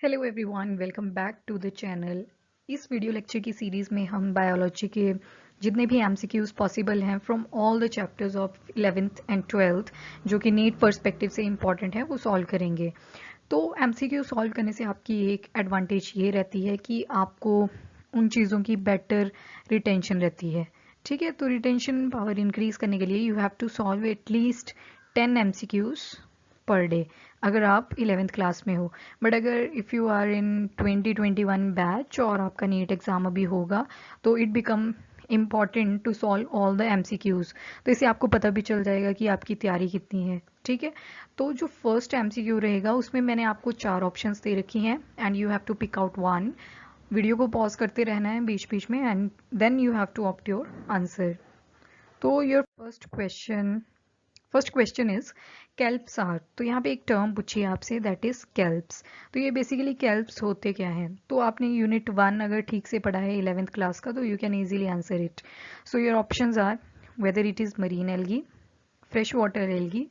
Hello everyone, welcome back to the channel. इस video lecture की series में हम बायोलॉजी के जितने भी एमसीक्यूज पॉसिबल हैं from all the chapters of 11th and 12th जो कि नीट पर्सपेक्टिव से इम्पॉर्टेंट है वो सॉल्व करेंगे। तो एमसीक्यू सॉल्व करने से आपकी एक एडवांटेज ये रहती है कि आपको उन चीज़ों की बेटर रिटेंशन रहती है। ठीक है, तो रिटेंशन पावर इंक्रीज करने के लिए you have to solve at least 10 MCQs per day अगर आप 11th क्लास में हो। बट अगर if you are in 2021 batch और आपका नीट एग्ज़ाम अभी होगा तो it become important to solve all the MCQs. तो इससे आपको पता भी चल जाएगा कि आपकी तैयारी कितनी है। ठीक है, तो जो फर्स्ट एमसीक्यू रहेगा उसमें मैंने आपको 4 ऑप्शंस दे रखी हैं and you have to pick out one. Video को पॉज करते रहना है बीच बीच में and then you have to opt your answer. तो your first question is kelps are. तो यहाँ पे एक टर्म पूछी है आपसे दैट इज कैल्प्स। तो ये बेसिकली कैल्प्स होते क्या हैं? तो आपने यूनिट 1 अगर ठीक से पढ़ा है 11th क्लास का तो you can easily answer it. So your options are whether it is marine algae, fresh water algae,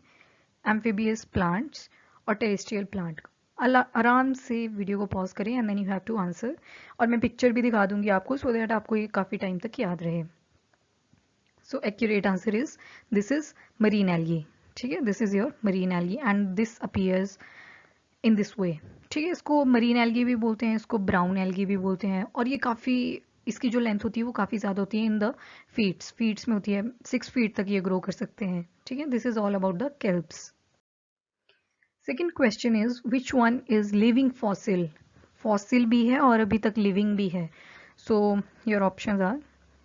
amphibious plants और टेरेस्ट्रियल प्लांट। आराम से वीडियो को पॉज करें and then you have to answer. और मैं picture भी दिखा दूंगी आपको सो दैट आपको ये काफ़ी टाइम तक याद रहे। So accurate answer is this is marine algae. ठीक है, this is your marine algae and this appears in this way. ठीक है, इसको मरीन एल्गी भी बोलते हैं, इसको ब्राउन एल्गी भी बोलते हैं और ये काफ़ी इसकी जो लेंथ होती है वो काफ़ी ज़्यादा होती है इन द फीट्स में होती है, 6 फीट तक ये ग्रो कर सकते हैं। ठीक है, this is all about the kelps. Second question is which one is living fossil. Fossil भी है और अभी तक लिविंग भी है। So your options are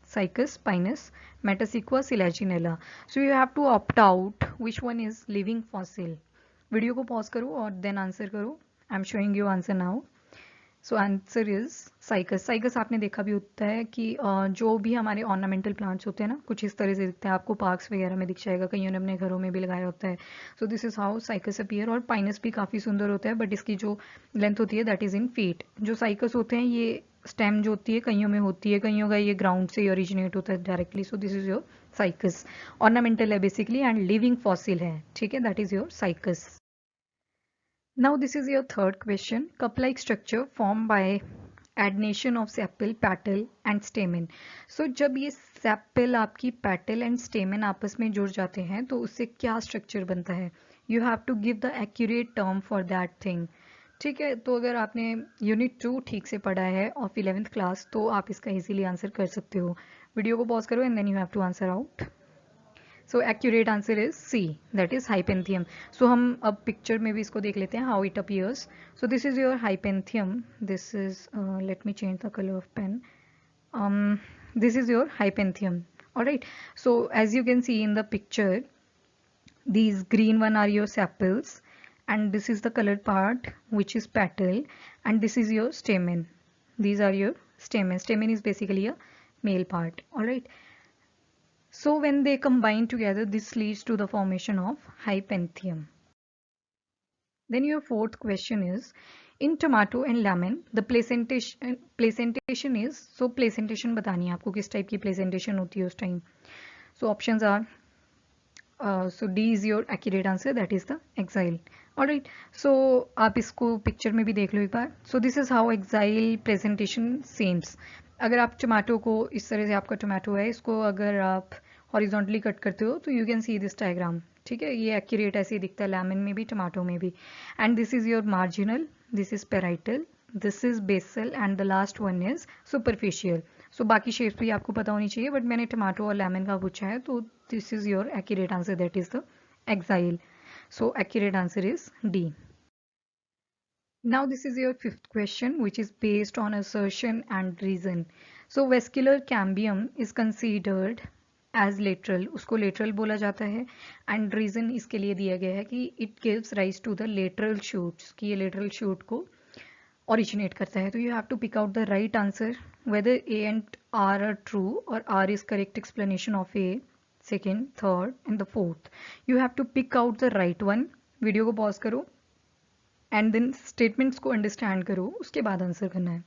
Cycas, Pinus, Metasequoia, Selaginella. So you have to opt out which one is living fossil. Video को pause करो और देन आंसर करो। I am showing you answer now. So answer is cycas. Cycas आपने देखा भी होता है कि जो भी हमारे ऑर्नामेंटल प्लांट्स होते हैं ना कुछ इस तरह से दिखते हैं, आपको पार्क्स वगैरह में दिख जाएगा, कईयों ने अपने घरों में भी लगाया होता है। सो this is how cycas appear. और पाइनस भी काफ़ी सुंदर होता है बट इसकी जो लेंथ होती है दैट इज इन फीट। जो साइकस होते हैं ये स्टेम जो होती है कईयों में होती है, कईयों का ये ग्राउंड से ओरिजिनेट होता है directly. So this is your cycas. Ornamental है बेसिकली एंड लिविंग फॉसिल है। ठीक है, that is your cycas. Now this is your third question. Cup-like structure formed by adnation of sepal, petal and stamen. So जब ये sepal आपकी petal and stamen आपस में जुड़ जाते हैं तो उससे क्या structure बनता है? You have to give the accurate term for that thing. ठीक है, तो अगर आपने यूनिट 2 ठीक से पढ़ा है ऑफ 11th क्लास तो आप इसका इजीली आंसर कर सकते हो। वीडियो को पॉज करो and then you have to answer out. So accurate answer is C, that is hypanthium. So हम अब पिक्चर में भी इसको देख लेते हैं how it appears. So this is your hypanthium. This is let me change the colour of pen. This is your hypanthium. All right, so as you can see in the picture, these green one are your sepals and this is the colored part which is petal and this is your stamen. These are your stamen is basically a male part. All right, so when they combine together, this leads to the formation of hypanthium. Then your fourth question is, in tomato and lemon, the placentation is, so placentation बतानी है आपको किस type की placentation होती है उस time. So options are, so D is your accurate answer, that is the exile. Alright, so आप इसको पिक्चर में भी देख लो एक बार. So this is how exile presentation seems. अगर आप टमाटो को इस तरह से, आपका टमाटो है, इसको अगर आप हॉरिजॉन्टली कट करते हो तो you can see this diagram. ठीक है, ये एक्यूरेट ऐसे ही दिखता है लेमन में भी टमाटो में भी. And this is your marginal, this is parietal, this is basal and the last one is superficial. So बाकी शेप्स भी आपको पता होनी चाहिए बट मैंने टमाटो और लेमन का पूछा है तो this is your accurate answer, that is the exile. So accurate answer is D. Now this is your fifth question which is based on assertion and reason. So vascular cambium is considered as lateral, उसको lateral बोला जाता है and reason इसके लिए दिया गया है कि it gives rise to the lateral shoots, कि ये lateral shoot को originate करता है. तो you have to pick out the right answer whether A and R are true or R is correct explanation of A, second, third and the fourth. You have to pick out the right one. Video को pause करो and then statements को understand करो, उसके बाद answer करना है.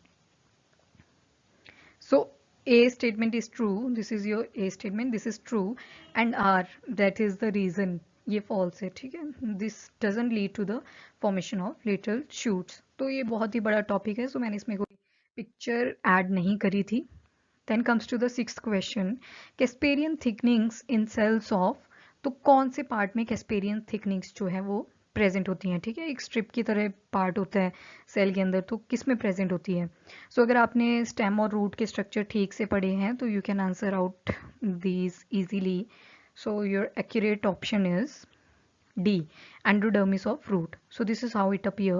So A statement is true, this is your A statement, this is true and R that is the reason. ये false है, ठीक है। This doesn't lead to the formation of little shoots. तो ये बहुत ही बड़ा टॉपिक है, सो मैंने इसमें कोई पिक्चर ऐड नहीं करी थी। Then comes to the sixth question, Casparian thickenings in cells of. तो कौन से पार्ट में कैस्पेरियन थिकनिंग्स जो है वो प्रेजेंट होती हैं, ठीक है। एक स्ट्रिप की तरह पार्ट होता है सेल के अंदर, तो किस में प्रेजेंट होती है। सो अगर आपने स्टेम और रूट के स्ट्रक्चर ठीक से पढ़े हैं तो you can answer out these easily. So your accurate option is D, endodermis of root. So this is how it appear.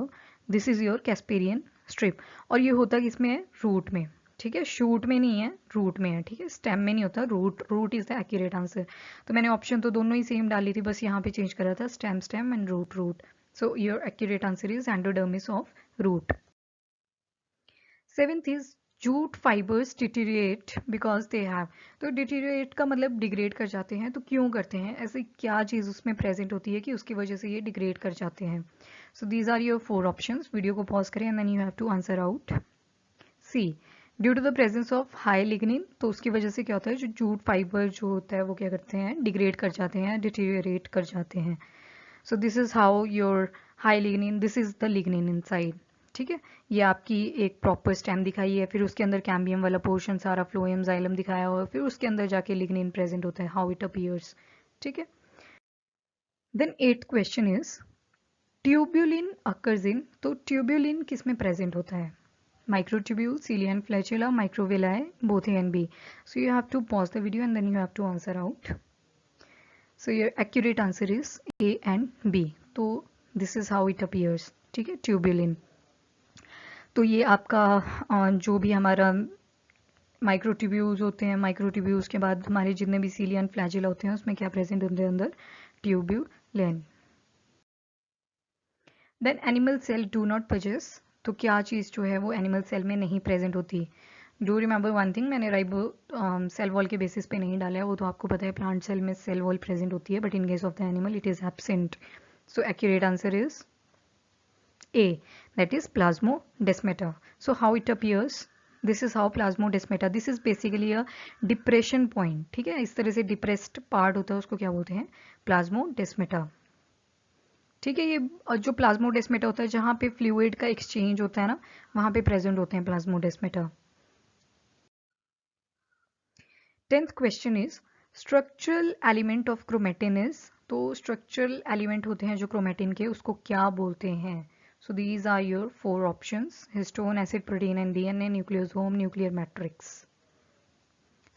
This is your Casparian strip. और ये होता किसमें है, रूट में, ठीक है। शूट में नहीं है, रूट में है, ठीक है। स्टेम में नहीं होता, root is the accurate answer. तो मैंने ऑप्शन तो दोनों ही सेम डाली थी, बस यहाँ पे चेंज करा था, stem and root. So your accurate answer is endodermis of root. Seventh is jute fibres deteriorate because they have. तो डिटीरिएट का मतलब डिग्रेड कर जाते हैं, तो क्यों करते हैं, ऐसी क्या चीज़ उसमें प्रेजेंट होती है कि उसकी वजह से ये डिग्रेड कर जाते हैं। So these are your 4 options. Video को पॉज करें and then you have to answer out. C, due to the presence of high lignin. तो उसकी वजह से क्या होता है, जो जूट फाइबर जो होता है वो क्या करते हैं, डिग्रेड कर जाते हैं, डिटीरिएट कर जाते हैं। सो this is how your high lignin, this is the lignin inside, ठीक है। ये आपकी एक प्रॉपर स्टेम दिखाई है, फिर उसके अंदर कैम्बियम वाला पोर्शन सारा फ्लोएम जाइलम दिखाया हुआ है, फिर उसके अंदर जाके लिग्निन प्रेजेंट होता है, हाउ इट अपीयर्स, ठीक है। Then 8th question is tubulin occurs in. तो ट्यूब्यूलिन किस में प्रेजेंट होता है, microtubule, cilia and flagella, microvilli, both A and B. So you have to pause the video and then you have to answer out. So your accurate answer is A and B. तो this is how it appears, ठीक है, tubulin. तो ये आपका जो भी हमारा microtubules होते हैं, माइक्रोट्यूब्यूल्स के बाद हमारे जितने भी सीलिया एंड फ्लैजिला होते हैं उसमें क्या प्रेजेंट होते हैं, अंदर tubulin. Then animal cell do not possess. तो क्या चीज़ जो है वो एनिमल सेल में नहीं प्रेजेंट होती। डू रिमेंबर वन थिंग, मैंने राइबो सेल वॉल के बेसिस पे नहीं डाला है, वो तो आपको पता है प्लांट सेल में सेल वॉल प्रेजेंट होती है, but in case of the animal it is absent. So accurate answer is A, that is plasmodesmata. So how it appears, this is how plasmodesmata, this is basically a depression point, ठीक है। इस तरह से depressed part होता है उसको क्या बोलते हैं, प्लाज्मोडेस्मेटा, ठीक है। ये जो प्लाज्मोडेस्मेटा होता है जहाँ पे फ्लूइड का एक्सचेंज होता है ना, वहाँ पे प्रेजेंट होते हैं plasmodesmata. 10th question is structural element of chromatin is. तो स्ट्रक्चरल एलिमेंट होते हैं जो क्रोमेटिन के, उसको क्या बोलते हैं। So these are your 4 options: histone, acid, protein and DNA, nucleosome, nuclear matrix.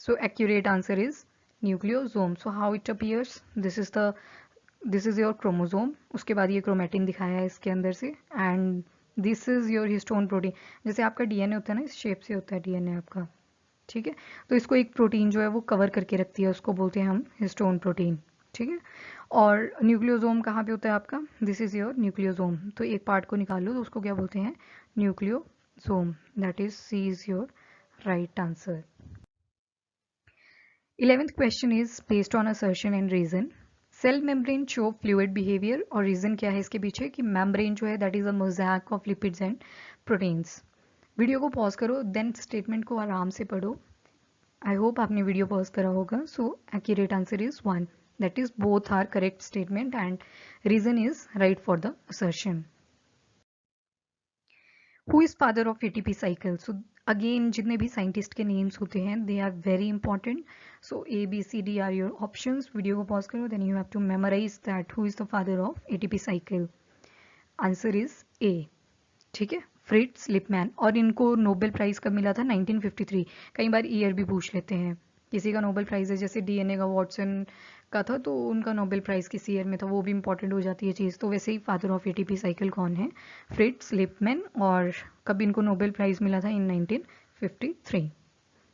So accurate answer is nucleosome. So how it appears, this is your chromosome, उसके बाद ये chromatin दिखाया है इसके अंदर से, and this is your histone protein। जैसे आपका DNA होता है ना, इस शेप से होता है DNA आपका, ठीक है। तो इसको एक प्रोटीन जो है वो कवर करके रखती है, उसको बोलते हैं हम हिस्टोन प्रोटीन, ठीक है। और न्यूक्लियोसोम कहाँ पे होता है आपका, दिस इज योर न्यूक्लियोसोम। तो एक पार्ट को निकाल लो तो उसको क्या बोलते हैं, nucleosome. That is C is your right answer. 11th question is based on assertion and reason. Cell membrane show fluid behaviour, और रीजन क्या है इसके पीछे, कि मेम्ब्रेन जो है that is a mosaic of lipids and proteins. Video को pause करो, देन स्टेटमेंट को आराम से पढ़ो। आई होप आपने वीडियो पॉज करा होगा। So accurate answer is 1, that is both are correct statement and reason is right for the assertion. Who is father of ATP cycle? So again जितने भी scientist के नेम्स होते हैं they are very important. So A, B, C, D are your options. Video को pause करो, then you have to memorize that who is the father of ATP cycle. Answer is A, ठीक है, Fritz Lipman. और इनको Nobel prize कब मिला था, 1953। कई बार ईयर भी पूछ लेते हैं, किसी का नोबेल प्राइज है, जैसे डीएनए का वॉटसन का था तो उनका नोबेल प्राइज किस ईयर में था, वो भी इंपॉर्टेंट हो जाती है चीज़। तो वैसे ही फादर ऑफ एटीपी साइकिल कौन है, फ्रिट्ज लिपमैन। और कब इनको नोबेल प्राइज मिला था, in 1953।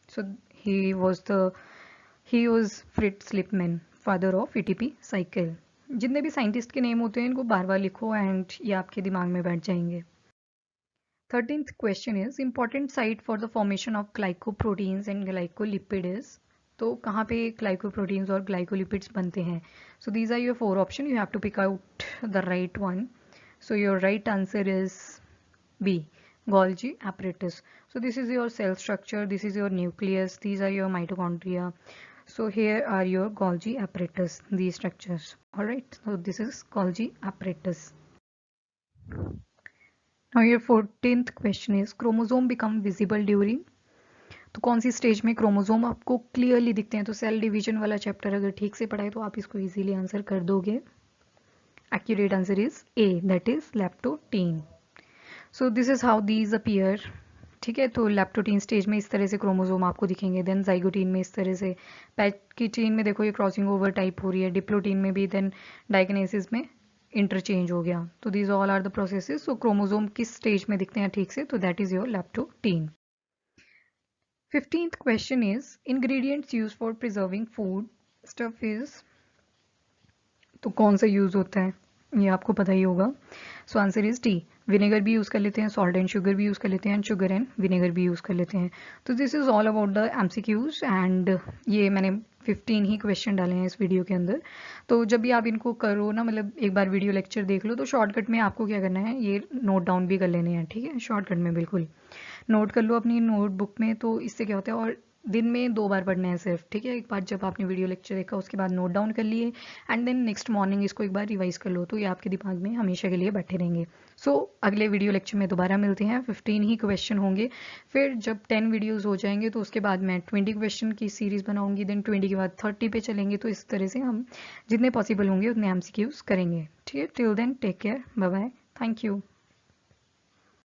So he was Fritz Lipmann, father of ATP cycle. जितने भी साइंटिस्ट के नेम होते हैं इनको बार बार लिखो एंड ये आपके दिमाग में बैठ जाएंगे। 13th question is important site for the formation of glycoproteins and glycolipid is। तो कहाँ पे glycoproteins और glycolipids बनते हैं। So these are your 4 options, you have to pick out the right one. So your right answer is B, Golgi apparatus. So this is your cell structure, this is your nucleus, these are your mitochondria. So here are your Golgi apparatus, these structures. Alright, so this is Golgi apparatus. Now your 14th question is chromosome become visible during, तो कौन सी stage में chromosome आपको clearly दिखते हैं? तो cell division वाला chapter अगर ठीक से पढ़ा है तो आप इसको इजीली आंसर कर दोगे. Accurate answer is A, that is लैप्टोटीन. So this is how these appear. ठीक है, तो लैप्टोटीन स्टेज में इस तरह से क्रोमोसोम आपको दिखेंगे. देन जाइगोटीन में इस तरह से, पैक्टिटीन में देखो ये क्रॉसिंग ओवर टाइप हो रही है, डिप्लोटीन में भी, देन डाइगनेसिस में इंटरचेंज हो गया. तो these all are the processes. So chromosome किस स्टेज में दिखते हैं ठीक से, तो that is your leptotene. 15th question is ingredients used for preserving food. Stuff is, तो कौन सा यूज होता है ये आपको पता ही होगा. So answer is T. Vinegar भी यूज़ कर लेते हैं, सॉल्ट एंड शुगर भी यूज़ कर लेते हैं, एंड शुगर एंड विनेगर भी यूज़ कर लेते हैं. तो this is all about the MCQs. And ये मैंने 15 ही क्वेश्चन डाले हैं इस वीडियो के अंदर. तो जब भी आप इनको करो ना, मतलब एक बार वीडियो लेक्चर देख लो, तो शॉर्टकट में आपको क्या करना है, ये नोट डाउन भी कर लेने हैं. ठीक है, शॉर्टकट में बिल्कुल नोट कर लो अपनी नोटबुक में. तो इससे क्या होता है, और दिन में 2 बार पढ़ना है सिर्फ. ठीक है, एक बार जब आपने वीडियो लेक्चर देखा उसके बाद नोट डाउन कर लिए, एंड देन नेक्स्ट मॉर्निंग इसको एक बार रिवाइज कर लो, तो ये आपके दिमाग में हमेशा के लिए बैठे रहेंगे. सो अगले वीडियो लेक्चर में दोबारा मिलते हैं. 15 ही क्वेश्चन होंगे. फिर जब 10 वीडियोस हो जाएंगे तो उसके बाद मैं 20 क्वेश्चन की सीरीज बनाऊंगी. देन 20 के बाद 30 पे चलेंगे. तो इस तरह से हम जितने पॉसिबल होंगे उतने एमसीक्यूज करेंगे. ठीक है, till then take care, bye bye, thank you.